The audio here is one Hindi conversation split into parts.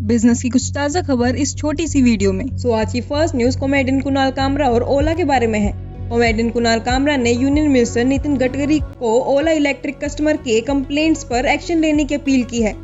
बिजनेस की कुछ ताज़ा खबर इस छोटी सी वीडियो में। आज की first news comedian Kunal Kamra और ओला के बारे में है। कॉमेडियन कुणाल कामरा ने यूनियन मिनिस्टर नितिन गडकरी को ओला इलेक्ट्रिक कस्टमर के कंप्लेंट्स पर एक्शन लेने की अपील की है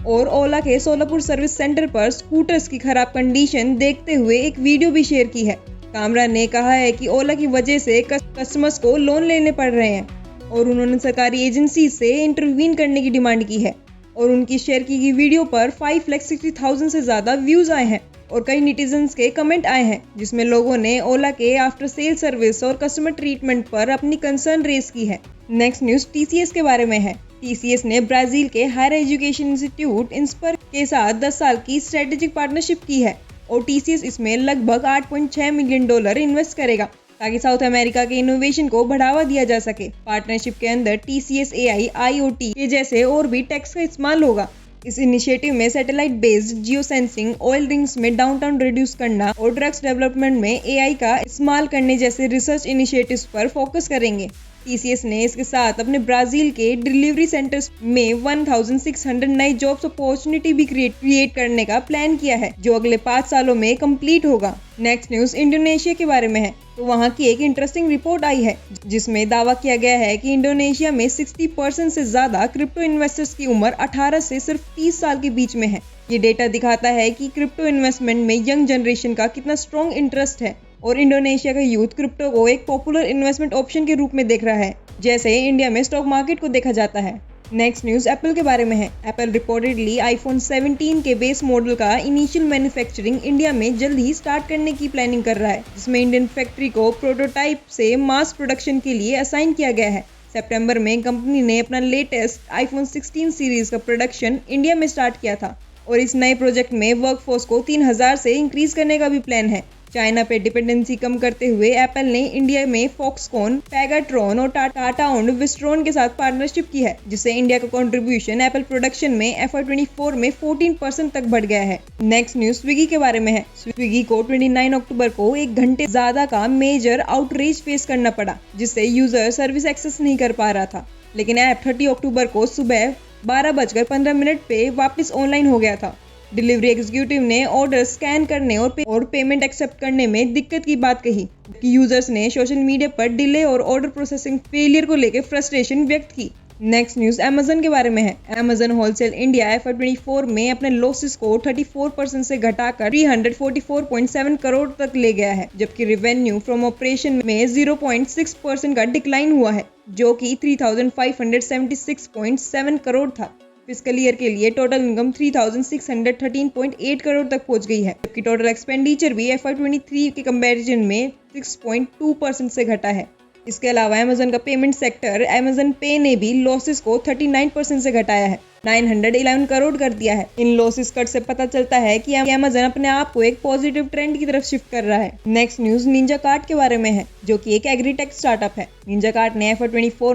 और ओला के सोलापुर सर्विस सेंटर पर स्कूटर्स की खराब कंडीशन देखते हुए एक वीडियो भी शेयर की है। कामरा ने कहा है कि ओला की वजह से कस्टमर्स को लोन लेने पड़ रहे हैं और उन्होंने सरकारी एजेंसी से इंटरवीन करने की डिमांड की है और उनकी शेयर की गई वीडियो पर 5,60,000 से ज्यादा व्यूज आए हैं और कई नेटिजन्स के कमेंट आए हैं जिसमें लोगों ने ओला के आफ्टर सेल सर्विस और कस्टमर ट्रीटमेंट पर अपनी कंसर्न रेज की है। नेक्स्ट न्यूज टीसीएस के बारे में है। टीसीएस ने ब्राजील के हायर एजुकेशन इंस्टीट्यूट इंस्पर के साथ 10 साल की स्ट्रेटेजिक पार्टनरशिप की है और टीसीएस इसमें लगभग $8.6 मिलियन इन्वेस्ट करेगा ताकि साउथ अमेरिका के इनोवेशन को बढ़ावा दिया जा सके। पार्टनरशिप के अंदर टीसीएस एआई, आईओटी के जैसे और भी टेक्स का इस्तेमाल होगा। इस इनिशिएटिव में सैटेलाइट बेस्ड जियो सेंसिंग, ऑयल रिंग्स में डाउनटाउन रिड्यूस करना और ड्रग्स डेवलपमेंट में एआई का इस्तेमाल करने जैसे रिसर्च इनिशिएटिव्स पर फोकस करेंगे। टीसीएस ने इसके साथ अपने ब्राजील के डिलीवरी सेंटर्स में 1,600 नई जॉब्स अपॉर्चुनिटी भी क्रिएट करने का प्लान किया है जो अगले 5 सालों में कंप्लीट होगा। नेक्स्ट न्यूज इंडोनेशिया के बारे में है। तो वहाँ की एक इंटरेस्टिंग रिपोर्ट आई है जिसमें दावा किया गया है कि इंडोनेशिया में 60% से ज्यादा क्रिप्टो इन्वेस्टर्स की उम्र 18 से सिर्फ 30 साल के बीच में है। ये डेटा दिखाता है कि क्रिप्टो इन्वेस्टमेंट में यंग जनरेशन का कितना स्ट्रॉन्ग इंटरेस्ट है और इंडोनेशिया का यूथ क्रिप्टो को एक पॉपुलर इन्वेस्टमेंट ऑप्शन के रूप में देख रहा है जैसे इंडिया में स्टॉक मार्केट को देखा जाता है। नेक्स्ट न्यूज एप्पल के बारे में है। एप्पल रिपोर्टेडली आईफोन 17 के बेस मॉडल का इनिशियल मैन्युफैक्चरिंग इंडिया में जल्द ही स्टार्ट करने की प्लानिंग कर रहा है जिसमें इंडियन फैक्ट्री को प्रोटोटाइप से मास प्रोडक्शन के लिए असाइन किया गया है। सितंबर में कंपनी ने अपना लेटेस्ट आईफोन 16 सीरीज का प्रोडक्शन इंडिया में स्टार्ट किया था और इस नए प्रोजेक्ट में वर्कफोर्स को 3,000 से इंक्रीज करने का भी प्लान है। चाइना पे डिपेंडेंसी कम करते हुए एप्पल ने इंडिया में फॉक्सकॉन, पेगाट्रॉन और टाटा ओन्ड विस्ट्रॉन के साथ पार्टनरशिप की है जिससे इंडिया का कंट्रीब्यूशन एप्पल प्रोडक्शन में FY24 में 14% तक बढ़ गया है। नेक्स्ट न्यूज स्विगी के बारे में है। स्विगी को 29 अक्टूबर को 1 घंटे ज्यादा का मेजर आउटरीच फेस करना पड़ा जिससे यूजर सर्विस एक्सेस नहीं कर पा रहा था, लेकिन ऐप 30 अक्टूबर को सुबह 12:15 पे वापस ऑनलाइन हो गया था। डिलीवरी एग्जीक्यूटिव ने ऑर्डर स्कैन करने और पेमेंट एक्सेप्ट करने में दिक्कत की बात कही कि यूजर्स ने सोशल मीडिया पर डिले और ऑर्डर प्रोसेसिंग फेलियर को लेकर फ्रस्ट्रेशन व्यक्त की। नेक्स्ट न्यूज अमेजन के बारे में है। अमेजन होलसेल इंडिया FY24 में अपने लॉसेस को 34% से घटाकर 344.7 करोड़ तक ले गया है जबकि रेवेन्यू फ्रॉम ऑपरेशन में 0.6% का डिक्लाइन हुआ है जो कि 3,576.7 करोड़ था। फिस्कल ईयर के लिए टोटल इनकम 3,613.8 करोड़ तक पहुंच गई है जबकि टोटल एक्सपेंडिचर भी FY23 के कंपैरिजन में 6.2% से घटा है। इसके अलावा अमेजन का पेमेंट सेक्टर अमेजन पे ने भी लॉसेस को 39% से घटाया है, 911 करोड़ कर दिया है। इन लॉसेस कट से पता चलता है कि अमेजन अपने आप को एक पॉजिटिव ट्रेंड की तरफ शिफ्ट कर रहा है। नेक्स्ट न्यूज निंजा कार्ट के बारे में है जो कि एक एग्रीटेक स्टार्टअप है। निंजा कार्ट ने FY24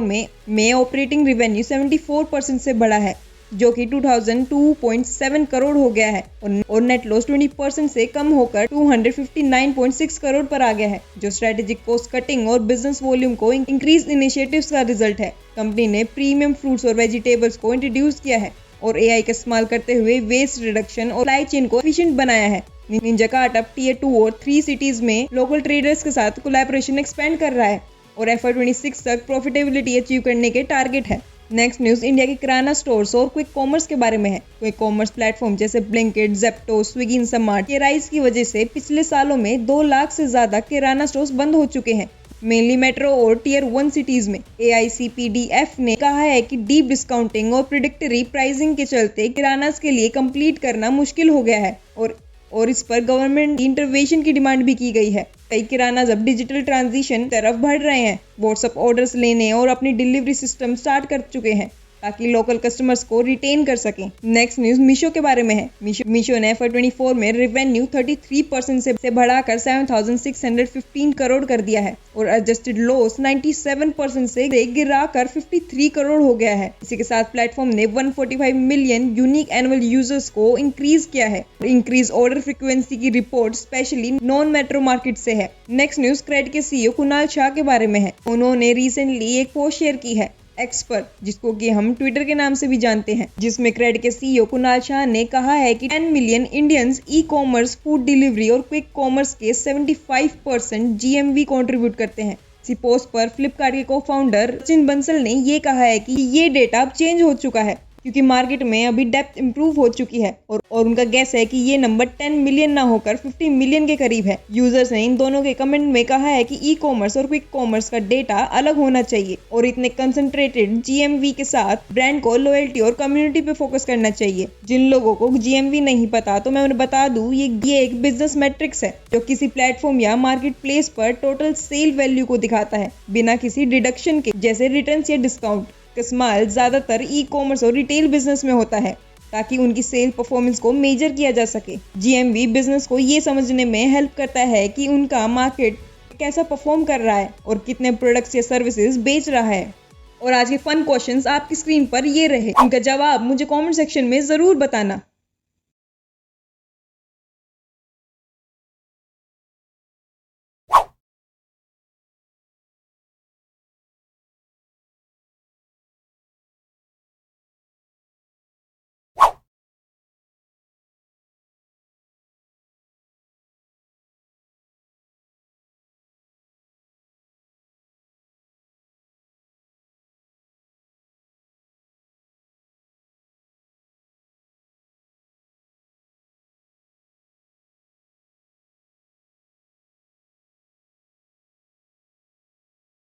में ऑपरेटिंग रेवेन्यू 74% से बढ़ा है जो कि 2,002.7 करोड़ हो गया है और नेट लॉस 20% से कम होकर 259.6 करोड़ पर आ गया है जो स्ट्रेटेजिक कॉस्ट कटिंग और बिजनेस वॉल्यूम को इंक्रीज इनिशिएटिव्स का रिजल्ट है। कंपनी ने प्रीमियम फ्रूट्स और वेजिटेबल्स को इंट्रोड्यूस किया है और एआई का इस्तेमाल करते हुए वेस्ट रिडक्शन और सप्लाई चेन को एफिशिएंट बनाया है। निंजा कार्ट अब Tier 2 और 3 सिटीज में लोकल ट्रेडर्स के साथ कोलैबोरेशन एक्सपेंड कर रहा है और FY26 तक प्रॉफिटेबिलिटी अचीव करने के टारगेट है। नेक्स्ट न्यूज इंडिया के किराना स्टोर्स और क्विक कॉमर्स के बारे में है। क्विक कॉमर्स प्लेटफॉर्म जैसे ब्लिंकिट, जेप्टो, स्विगी, इंस्टामार्ट के राइज की वजह से पिछले सालों में 2 लाख से ज्यादा किराना स्टोर्स बंद हो चुके हैं, मेनली मेट्रो और Tier 1 सिटीज में। AICPDF ने कहा है कि डीप डिस्काउंटिंग और प्रिडिक्टरी प्राइसिंग के चलते किराना के लिए कंप्लीट करना मुश्किल हो गया है और इस पर गवर्नमेंट इंटरवेंशन की डिमांड भी की गई है। कई किराना अब डिजिटल ट्रांजिशन तरफ बढ़ रहे हैं, व्हाट्सएप ऑर्डर्स लेने और अपनी डिलीवरी सिस्टम स्टार्ट कर चुके हैं ताकि लोकल कस्टमर्स को रिटेन कर सकें। नेक्स्ट न्यूज मीशो के बारे में है। मीशो ने FY24 में रेवेन्यू 33% से बढ़ाकर 7,615 करोड़ कर दिया है और एडजस्टेड लॉस 97% से गिराकर 53 करोड़ हो गया है। इसी के साथ प्लेटफॉर्म ने 145 मिलियन यूनिक एनुअल यूजर्स को इंक्रीज किया है। इंक्रीज ऑर्डर फ्रीक्वेंसी की report specially non metro market से है। नेक्स्ट न्यूज क्रेड के CEO कुणाल शाह के बारे में है। उन्होंने रिसेंटली एक पोस्ट शेयर की है एक्स पर, जिसको कि हम ट्विटर के नाम से भी जानते हैं, जिसमें क्रेड के सीईओ कुणाल शाह ने कहा है कि 10 million Indians e commerce, food delivery और क्विक कॉमर्स के 75% जीएमवी कंट्रीब्यूट करते हैं। इसी पोस्ट पर फ्लिपकार्ट के को फाउंडर सचिन बंसल ने ये कहा है कि ये डेटा अब चेंज हो चुका है क्योंकि मार्केट में अभी डेप्थ इंप्रूव हो चुकी है और उनका गैस है कि ये नंबर 10 मिलियन ना होकर 50 मिलियन के करीब है। यूजर्स ने इन दोनों के कमेंट में कहा है कि ई कॉमर्स और क्विक कॉमर्स का डेटा अलग होना चाहिए और इतने कंसंट्रेटेड जीएमवी के साथ ब्रांड को लॉयल्टी और कम्युनिटी पे फोकस करना चाहिए। जिन लोगों को जीएमवी नहीं पता तो मैं उन्हें बता दूं, ये एक बिजनेस मैट्रिक्स है जो किसी प्लेटफॉर्म या मार्केट प्लेस पर टोटल सेल वैल्यू को दिखाता है बिना किसी डिडक्शन के, जैसे रिटर्न या डिस्काउंट। इस्तेमाल ज्यादातर ई कॉमर्स और रिटेल बिजनेस में होता है ताकि उनकी सेल परफॉर्मेंस को मेजर किया जा सके। जीएमवी बिजनेस को ये समझने में हेल्प करता है कि उनका मार्केट कैसा परफॉर्म कर रहा है और कितने प्रोडक्ट्स या सर्विसेज बेच रहा है। और आज के फन क्वेश्चंस आपकी स्क्रीन पर ये रहे, उनका जवाब मुझे कमेंट सेक्शन में जरूर बताना।